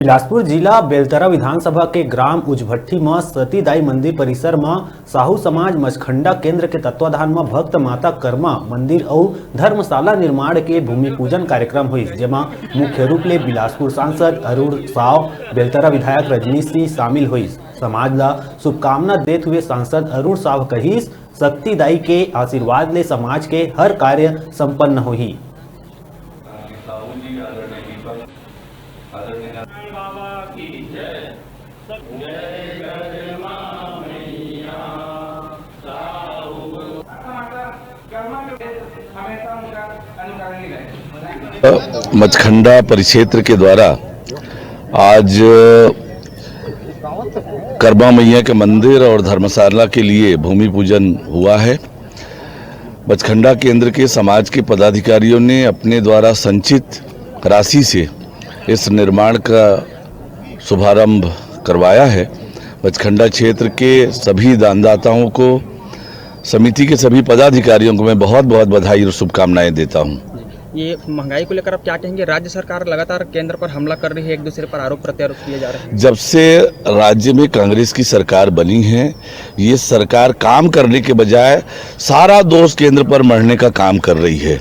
बिलासपुर जिला बेलतरा विधानसभा के ग्राम उजभट्टी में सतीदाई मंदिर परिसर में साहू समाज मचखंडा केंद्र के तत्वाधान में भक्त माता कर्मा मंदिर और धर्मशाला निर्माण के भूमि पूजन कार्यक्रम हुई, जेमा मुख्य रूप ले बिलासपुर सांसद अरुण साव, बेलतरा विधायक रजनीश सिंह शामिल हुई। समाज ला शुभकामना देते हुए सांसद अरुण साव कहिस, सतीदाई के आशीर्वाद ले समाज के हर कार्य संपन्न हुई। मचखंडा परिक्षेत्र के द्वारा आज कर्मा मैया के मंदिर और धर्मशाला के लिए भूमि पूजन हुआ है। मचखंडा केंद्र के समाज के पदाधिकारियों ने अपने द्वारा संचित राशि से इस निर्माण का शुभारंभ करवाया है। मचखंडा क्षेत्र के सभी दानदाताओं को, समिति के सभी पदाधिकारियों को मैं बहुत बहुत बधाई और शुभकामनाएं देता हूं। ये महंगाई को लेकर आप क्या कहेंगे? राज्य सरकार लगातार केंद्र पर हमला कर रही है, एक दूसरे पर आरोप प्रत्यारोप किए जा रहे हैं। जब से राज्य में कांग्रेस की सरकार बनी है, ये सरकार काम करने के बजाय सारा दोष केंद्र पर मढ़ने का काम कर रही है।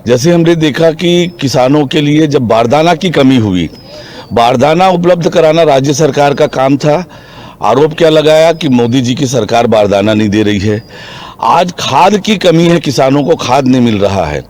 जैसे हमने देखा कि किसानों के लिए जब बारदाना की कमी हुई, बारदाना उपलब्ध कराना राज्य सरकार का काम था। आरोप क्या लगाया कि मोदी जी की सरकार बारदाना नहीं दे रही है। आज खाद की कमी है, किसानों को खाद नहीं मिल रहा है।